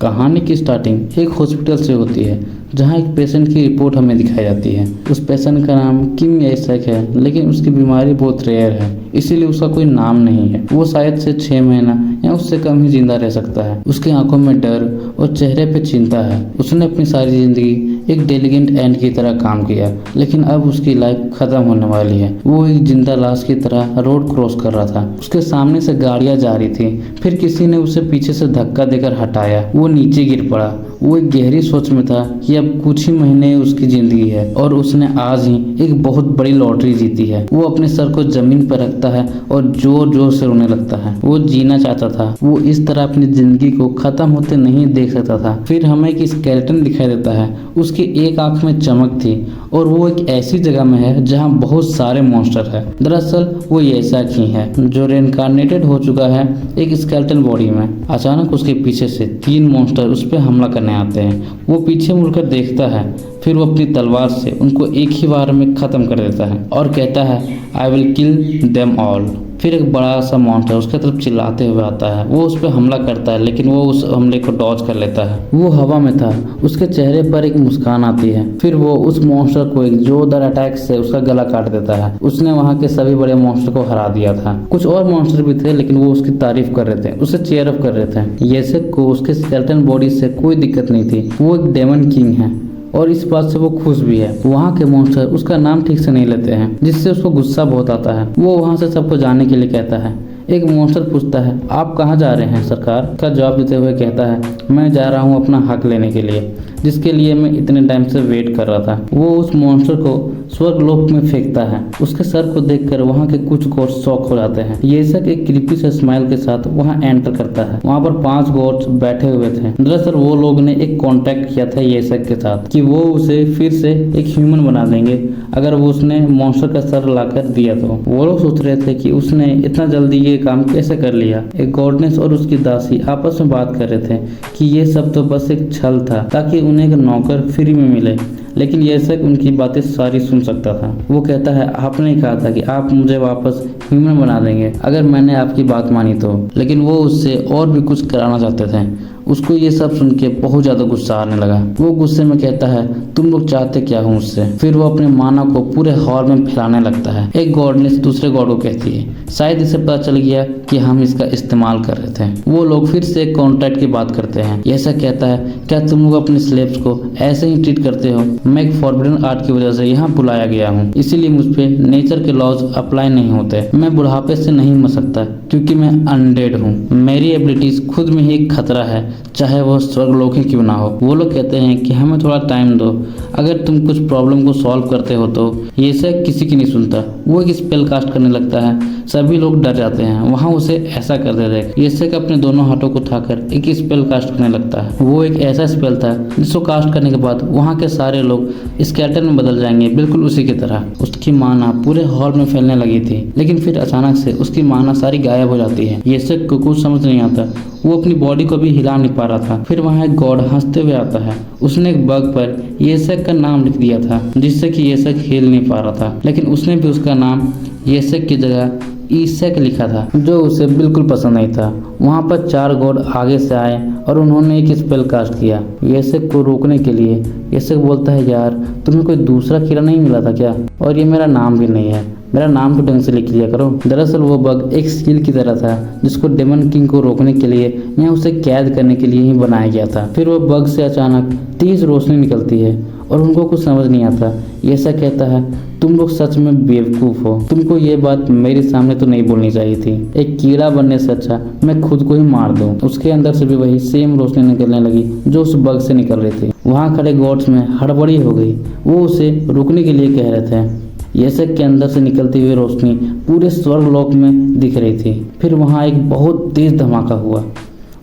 कहानी की स्टार्टिंग एक हॉस्पिटल से होती है जहां एक पेशेंट की रिपोर्ट हमें दिखाई जाती है। उस पेशेंट का नाम किम यासेक है, लेकिन उसकी बीमारी बहुत रेयर है, इसीलिए उसका कोई नाम नहीं है। वो शायद से 6 महीना या उससे कम ही जिंदा रह सकता है। उसकी आंखों में डर और चेहरे पे चिंता है। उसने अपनी सारी जिंदगी एक डेलीगेंट एंड की तरह काम किया, लेकिन अब उसकी लाइफ खत्म होने वाली है। वो एक जिंदा लाश की तरह रोड क्रॉस कर रहा था। उसके सामने से गाड़ियां जा रही थी, फिर किसी ने उसे पीछे से धक्का देकर हटाया। वो नीचे गिर पड़ा। वो एक गहरी सोच में था कि अब कुछ ही महीने उसकी जिंदगी है और उसने आज ही एक बहुत बड़ी लॉटरी जीती है। वो अपने सर को जमीन पर रखता है और जोर जोर से रोने लगता है। वो जीना चाहता था। वो इस तरह अपनी जिंदगी को खत्म होते नहीं देख सकता था। फिर हमें एक स्केलेटन दिखाई देता है। उसकी एक आंख में चमक थी और वो एक ऐसी जगह में है जहाँ बहुत सारे मॉन्स्टर है। दरअसल वो यासेक ही है जो रेनकार्नेटेड हो चुका है एक स्केलेटन बॉडी में। अचानक उसके पीछे से 3 मॉन्स्टर उस पर हमला करने आते हैं। वो पीछे मुड़कर देखता है, फिर वो अपनी तलवार से उनको एक ही बार में खत्म कर देता है और कहता है I will kill them all. फिर एक बड़ा सा मॉन्स्टर उसके तरफ चिल्लाते हुए आता है। वो उस पर हमला करता है, लेकिन वो उस हमले को डॉज कर लेता है। वो हवा में था। उसके चेहरे पर एक मुस्कान आती है। फिर वो उस मॉन्स्टर को एक जोरदार अटैक से उसका गला काट देता है। उसने वहाँ के सभी बड़े मॉन्स्टर को हरा दिया था। कुछ और मॉन्स्टर भी थे, लेकिन वो उसकी तारीफ कर रहे थे, उसे चीयर अप कर रहे थे। यासेक को उसके स्केलेटन बॉडी से कोई दिक्कत नहीं थी। वो एक डेमन किंग है और इस बात से वो खुश भी है। वहाँ के मॉन्स्टर उसका नाम ठीक से नहीं लेते हैं, जिससे उसको गुस्सा बहुत आता है। वो वहाँ से सबको जाने के लिए कहता है। एक मॉन्स्टर पूछता है आप कहाँ जा रहे हैं सरकार? का जवाब देते हुए कहता है मैं जा रहा हूँ अपना हक लेने के लिए, जिसके लिए मैं इतने टाइम से वेट कर रहा था। वो उस मॉन्स्टर को स्वर्गलोक में फेंकता है। उसके सर को देखकर वहाँ के कुछ गॉड्स शॉक हो जाते हैं। यासेक एक क्रीपी से स्माइल के साथ वहाँ एंटर करता है। वहाँ पर 5 गॉड्स बैठे हुए थे। दरअसल वो लोग ने एक कॉन्ट्रैक्ट किया था यासेक के साथ कि वो उसे फिर से एक ह्यूमन बना देंगे अगर वो उसने मॉन्स्टर का सर लाकर दिया तो। वो लोग सोच रहे थे कि उसने इतना जल्दी ये काम कैसे कर लिया। एक गॉडनेस और उसकी दासी आपस में बात कर रहे थे कि ये सब तो बस एक छल था ताकि उन्हें एक नौकर फ्री में मिले, लेकिन यासेक उनकी बातें सारी सुन सकता था। वो कहता है आपने कहा था कि आप मुझे वापस ह्यूमन बना देंगे अगर मैंने आपकी बात मानी तो, लेकिन वो उससे और भी कुछ कराना चाहते थे। उसको ये सब सुन के बहुत ज्यादा गुस्सा आने लगा। वो गुस्से में कहता है तुम लोग चाहते क्या हो मुझसे? फिर वो अपने माना को पूरे हॉल में फैलाने लगता है। एक गॉडनेस दूसरे गॉड को कहती है शायद इसे पता चल गया कि हम इसका इस्तेमाल कर रहे थे। वो लोग फिर से कॉन्ट्रैक्ट की बात करते हैं। यासेक कहता है क्या तुम लोग अपने स्लेव्स को ऐसे ही ट्रीट करते हो? मैं एक फॉरबिडन आर्ट की वजह से यहाँ बुलाया गया हूँ, इसीलिए मुझ पे नेचर के लॉज अप्लाई नहीं होते। मैं बुढ़ापे से नहीं मर सकता क्योंकि मैं अनडेड हूँ। मेरी एबिलिटीज खुद में ही एक खतरा है, चाहे वो स्वर्गलोक ही क्यों ना हो। वो लोग कहते हैं कि हमें थोड़ा टाइम दो, अगर तुम कुछ प्रॉब्लम को सॉल्व करते हो तो। यासेक किसी की नहीं सुनता। वो एक स्पेल कास्ट करने लगता है। सभी लोग डर जाते हैं। वहाँ उसे ऐसा करते थे। यासेक अपने दोनों हाथों को उठाकर एक स्पेल कास्ट करने लगता है। वो एक ऐसा स्पेल था जिसको कास्ट करने के बाद वहाँ के सारे लोग स्केलेटन में बदल जाएंगे, बिल्कुल उसी की तरह। उसकी माना पूरे हॉल में फैलने लगी थी, लेकिन फिर अचानक से उसकी माना सारी गायब हो जाती है। यासेक को कुछ समझ नहीं आता। वो अपनी बॉडी को भी हिला नहीं पा रहा था। फिर वहाँ एक गॉड हंसते हुए आता है। उसने एक बग पर यासेक का नाम लिख दिया था, जिससे कि यासेक हिल नहीं पा रहा था, लेकिन उसने भी उसका नाम यासेक की जगह ईसेक लिखा था, जो उसे बिल्कुल पसंद नहीं था। वहाँ पर 4 गॉड आगे से आए और उन्होंने एक स्पेल कास्ट किया यासेक को रोकने के लिए। यासेक बोलता है यार तुम्हें कोई दूसरा कीड़ा नहीं मिला था क्या? और ये मेरा नाम भी नहीं है, मेरा नाम तो ढंग से लिख लिया करो। दरअसल वो बग एक स्किल की तरह था जिसको डेमन किंग को रोकने के लिए या उसे कैद करने के लिए ही बनाया गया था। फिर वो बग से अचानक तेज रोशनी निकलती है और उनको कुछ समझ नहीं आता। यासेक कहता है तुम लोग सच में बेवकूफ हो। तुमको ये बात मेरे सामने तो नहीं बोलनी चाहिए थी। एक कीड़ा बनने से अच्छा मैं खुद को ही मार दूं। उसके अंदर से भी वही सेम रोशनी निकलने लगी जो उस बग से निकल रही थी। वहाँ खड़े गॉड्स में हड़बड़ी हो गई। वो उसे रुकने के लिए कह रहे थे। यासेक के अंदर से निकलती हुई रोशनी पूरे स्वर्गलोक में दिख रही थी। फिर वहाँ एक बहुत तेज धमाका हुआ।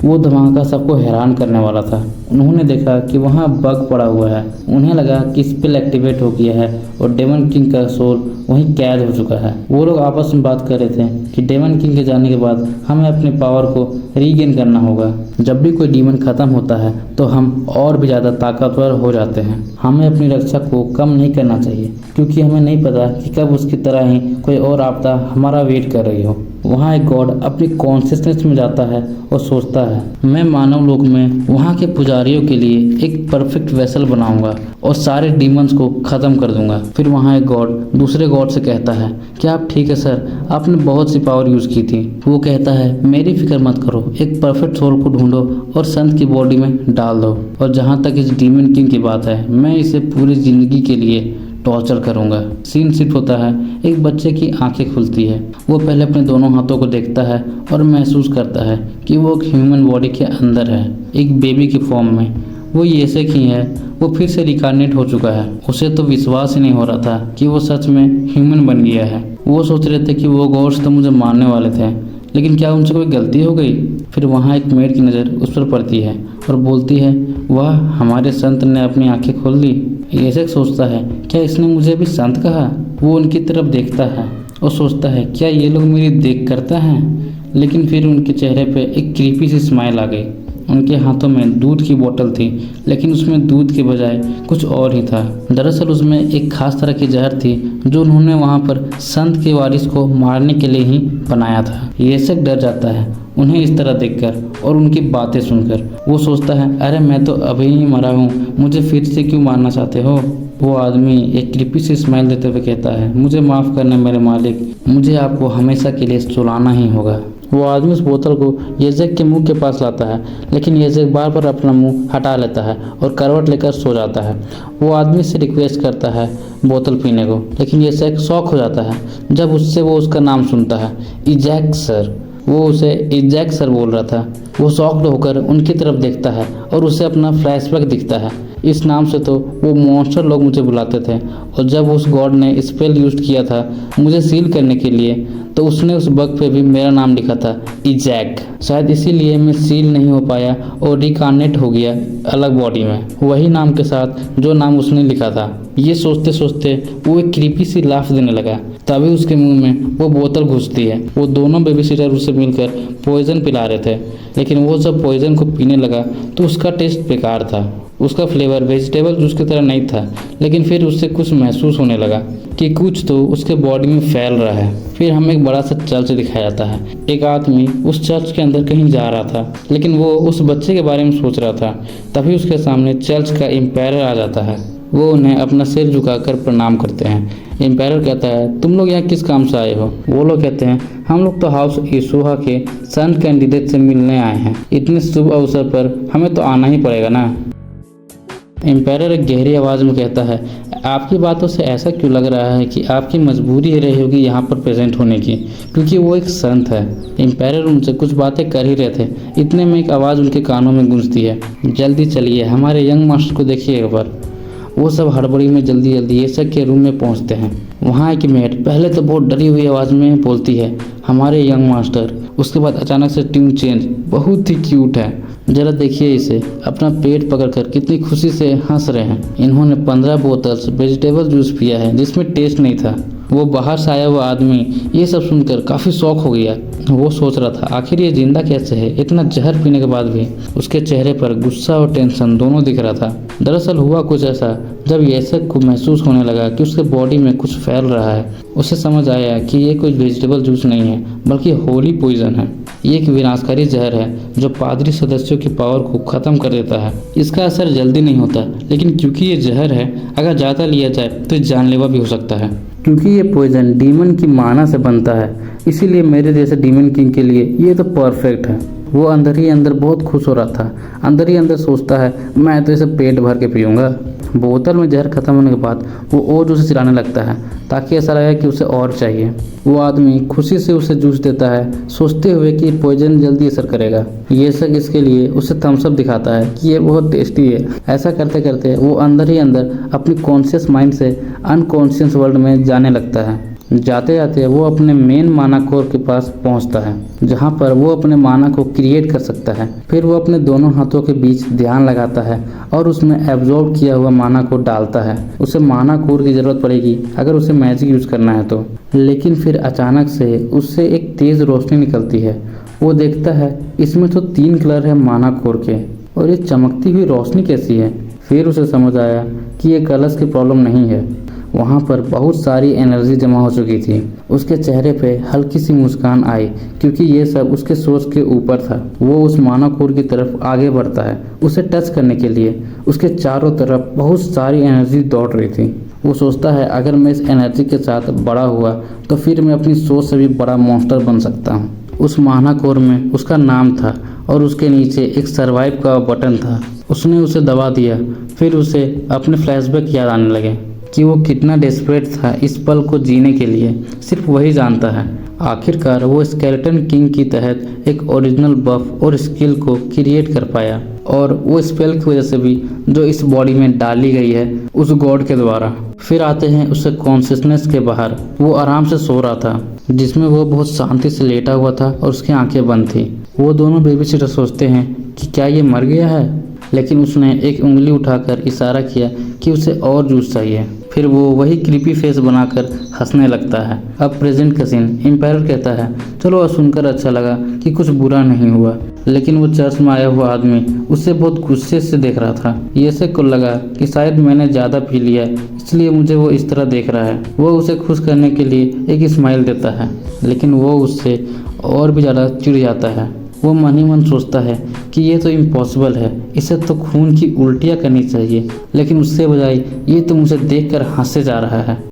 वो धमाका सबको हैरान करने वाला था। उन्होंने देखा कि वहाँ बग पड़ा हुआ है। उन्हें लगा कि स्पेल एक्टिवेट हो गया है और डेमन किंग का सोल वहीं कैद हो चुका है। वो लोग आपस में बात कर रहे थे कि डेमन किंग के जाने के बाद हमें अपने पावर को रीगेन करना होगा। जब भी कोई डीमन खत्म होता है तो हम और भी ज़्यादा ताकतवर हो जाते हैं। हमें अपनी रक्षा को कम नहीं करना चाहिए क्योंकि हमें नहीं पता कि कब उसकी तरह ही कोई और आपदा हमारा वेट कर रही हो। वहाँ एक गॉड अपनी कॉन्शियसनेस में जाता है और सोचता है, मैं मानव लोक में वहाँ के पुजारियों के लिए एक परफेक्ट वेसल बनाऊंगा और सारे डीमंस को खत्म कर दूंगा। फिर वहाँ एक गॉड दूसरे गॉड से कहता है, क्या आप ठीक है सर, आपने बहुत सी पावर यूज की थी। वो कहता है, मेरी फिक्र मत करो, एक परफेक्ट सोल को ढूंढो और संत की बॉडी में डाल दो। और जहाँ तक इस डीमन किंग की बात है, मैं इसे पूरी जिंदगी के लिए टॉर्चर करूंगा। सीन शिफ्ट होता है, एक बच्चे की आंखें खुलती है। वो पहले अपने दोनों हाथों को देखता है और महसूस करता है कि वो एक ह्यूमन बॉडी के अंदर है, एक बेबी की फॉर्म में। वो येसेक ही है, वो फिर से रिकार्नेट हो चुका है। उसे तो विश्वास ही नहीं हो रहा था कि वो सच में ह्यूमन बन गया है। वो सोच रहे थे कि वो गॉड्स तो मुझे मारने वाले थे, लेकिन क्या उनसे कोई गलती हो गई। फिर वहाँ एक मेड की नज़र उस पर पड़ती है और बोलती है, वाह, हमारे संत ने अपनी आंखें खोल दी। येसेक सोचता है, क्या इसने मुझे भी संत कहा। वो उनकी तरफ देखता है और सोचता है, क्या ये लोग मेरी देख करता हैं। लेकिन फिर उनके चेहरे पे एक क्रीपी सी स्माइल आ गई। उनके हाथों में दूध की बोतल थी, लेकिन उसमें दूध के बजाय कुछ और ही था। दरअसल उसमें एक खास तरह की जहर थी जो उन्होंने वहाँ पर संत के वारिस को मारने के लिए ही बनाया था। येसेक डर जाता है उन्हें इस तरह देखकर और उनकी बातें सुनकर। वो सोचता है, अरे मैं तो अभी ही मरा हूँ, मुझे फिर से क्यों मारना चाहते हो। वो आदमी एक क्रीपी सी स्माइल देते हुए कहता है, मुझे माफ़ करना मेरे मालिक, मुझे आपको हमेशा के लिए सुलाना ही होगा। वो आदमी उस बोतल को येसेक के मुंह के पास लाता है, लेकिन येसेक बार बार अपना मुंह हटा लेता है और करवट लेकर सो जाता है। वो आदमी से रिक्वेस्ट करता है बोतल पीने को, लेकिन येसेक शॉक हो जाता है जब उससे वो उसका नाम सुनता है, इजैक सर। वो उसे इजैक सर बोल रहा था। वो शॉक्ड होकर उनकी तरफ देखता है और उसे अपना फ्लैशबैक दिखता है। इस नाम से तो वो मॉन्स्टर लोग मुझे बुलाते थे, और जब उस गॉड ने स्पेल यूज किया था मुझे सील करने के लिए, तो उसने उस बग पे भी मेरा नाम लिखा था, इजैक। शायद इसीलिए मैं सील नहीं हो पाया और रिकार्नेट हो गया अलग बॉडी में, वही नाम के साथ जो नाम उसने लिखा था। ये सोचते सोचते वो एक क्रीपी सी लाफ देने लगा। तभी उसके मुंह में वो बोतल घुसती है। वो दोनों बेबी सिटर उसे मिलकर पॉइजन पिला रहे थे, लेकिन वो जब पॉइजन को पीने लगा तो उसका टेस्ट बेकार था। उसका फ्लेवर वेजिटेबल जूस की तरह नहीं था, लेकिन फिर उससे कुछ महसूस होने लगा कि कुछ तो उसके बॉडी में फैल रहा है। फिर हमें एक बड़ा सा चर्च दिखाया जाता है। एक आदमी उस चर्च के अंदर कहीं जा रहा था, लेकिन वो उस बच्चे के बारे में सोच रहा था। तभी उसके सामने चर्च का एम्पायर आ जाता है। वो उन्हें अपना सिर झुकाकर प्रणाम करते हैं। एम्पायर कहता है, तुम लोग यहाँ किस काम से आए हो। वो लोग कहते हैं, हम लोग तो हाउस ईसुहा के सन कैंडिडेट से मिलने आए हैं। इतने शुभ अवसर पर हमें तो आना ही पड़ेगा ना। एम्पायर एक गहरी आवाज़ में कहता है, आपकी बातों से ऐसा क्यों लग रहा है कि आपकी मजबूरी ही रही होगी यहाँ पर प्रेजेंट होने की, क्योंकि वो एक संत है। एम्पायर उनसे कुछ बातें कर ही रहे थे, इतने में एक आवाज़ उनके कानों में गूंजती है, जल्दी चलिए, हमारे यंग मास्टर को देखिए एक बार। वो सब हड़बड़ी में जल्दी जल्दी येसेक के रूम में पहुंचते हैं। वहाँ एक मेड पहले तो बहुत डरी हुई आवाज़ में बोलती है, हमारे यंग मास्टर। उसके बाद अचानक से ट्यून चेंज, बहुत ही क्यूट है, जरा देखिए इसे, अपना पेट पकड़कर कितनी खुशी से हंस रहे हैं। इन्होंने 15 बोतल्स वेजिटेबल जूस पिया है जिसमें टेस्ट नहीं था। वो बाहर से आया हुआ आदमी ये सब सुनकर काफ़ी शॉक हो गया। वो सोच रहा था, आखिर ये जिंदा कैसे है, इतना जहर पीने के बाद भी। उसके चेहरे पर गुस्सा और टेंशन दोनों दिख रहा था। दरअसल हुआ कुछ ऐसा, जब येसेक को महसूस होने लगा कि उसके बॉडी में कुछ फैल रहा है, उसे समझ आया कि ये कोई वेजिटेबल जूस नहीं है, बल्कि होली पॉइजन है। ये एक विनाशकारी जहर है जो पादरी सदस्यों की पावर को ख़त्म कर देता है। इसका असर जल्दी नहीं होता, लेकिन क्योंकि ये जहर है, अगर ज़्यादा लिया जाए तो जानलेवा भी हो सकता है। क्योंकि ये पॉइजन डीमन की माना से बनता है, इसीलिए मेरे जैसे डीमन किंग के लिए ये तो परफेक्ट है। वो अंदर ही अंदर बहुत खुश हो रहा था। अंदर ही अंदर सोचता है, मैं तो इसे पेट भर के पीऊँगा। बोतल में जहर खत्म होने के बाद वो और उसे चिल्लाने लगता है ताकि ऐसा लगे कि उसे और चाहिए। वो आदमी खुशी से उसे जूस देता है, सोचते हुए कि पॉइजन जल्दी असर करेगा। ये सब इसके लिए उसे थम्स अप दिखाता है कि ये बहुत टेस्टी है। ऐसा करते करते वो अंदर ही अंदर अपनी कॉन्शियस माइंड से अनकॉन्शियस वर्ल्ड में जाने लगता है। जाते जाते वो अपने मेन माना कोर के पास पहुंचता है, जहां पर वो अपने माना को क्रिएट कर सकता है। फिर वो अपने दोनों हाथों के बीच ध्यान लगाता है और उसमें एब्जॉर्ब किया हुआ माना को डालता है। उसे माना कोर की जरूरत पड़ेगी अगर उसे मैजिक यूज करना है तो। लेकिन फिर अचानक से उससे एक तेज रोशनी निकलती है। वो देखता है इसमें तो 3 कलर है माना कोर के, और ये चमकती हुई रोशनी कैसी है। फिर उसे समझ आया कि ये कलर्स की प्रॉब्लम नहीं है। वहाँ पर बहुत सारी एनर्जी जमा हो चुकी थी। उसके चेहरे पे हल्की सी मुस्कान आई क्योंकि ये सब उसके सोच के ऊपर था। वो उस मानव कोर की तरफ आगे बढ़ता है उसे टच करने के लिए। उसके चारों तरफ बहुत सारी एनर्जी दौड़ रही थी। वो सोचता है अगर मैं इस एनर्जी के साथ बड़ा हुआ तो फिर मैं अपनी सोच से भी बड़ा मॉन्स्टर बन सकता हूँ। उस महानाकोर में उसका नाम था और उसके नीचे एक सर्वाइव का बटन था। उसने उसे दबा दिया। फिर उसे अपने फ्लैशबैक याद आने लगे कि वो कितना डेस्परेट था इस पल को जीने के लिए, सिर्फ वही जानता है। आखिरकार वो स्केलेटन किंग की तहत एक ओरिजिनल बफ और स्किल को क्रिएट कर पाया, और वो स्पेल की वजह से भी जो इस बॉडी में डाली गई है उस गॉड के द्वारा। फिर आते हैं उसके कॉन्शियसनेस के बाहर। वो आराम से सो रहा था जिसमें वो बहुत शांति से लेटा हुआ था और उसकी आंखें बंद थी। वो दोनों बेबी सिटर सोचते हैं कि क्या ये मर गया है, लेकिन उसने एक उंगली उठाकर इशारा किया कि उसे और जूस चाहिए। फिर वो वही क्रीपी फेस बनाकर हंसने लगता है। अब प्रेजेंट का सीन। एम्पायर कहता है चलो, अब सुनकर अच्छा लगा कि कुछ बुरा नहीं हुआ, लेकिन वो चर्च में आया हुआ आदमी उसे बहुत गुस्से से देख रहा था। येसे को लगा कि शायद मैंने ज़्यादा पी लिया इसलिए मुझे वो इस तरह देख रहा है। वो उसे खुश करने के लिए एक स्माइल देता है, लेकिन वो उससे और भी ज़्यादा चिढ़ जाता है। वो मन ही मन सोचता है कि ये तो इम्पॉसिबल है, इसे तो खून की उल्टियाँ करनी चाहिए, लेकिन उससे बजाय ये तो मुझे देखकर हंसे जा रहा है।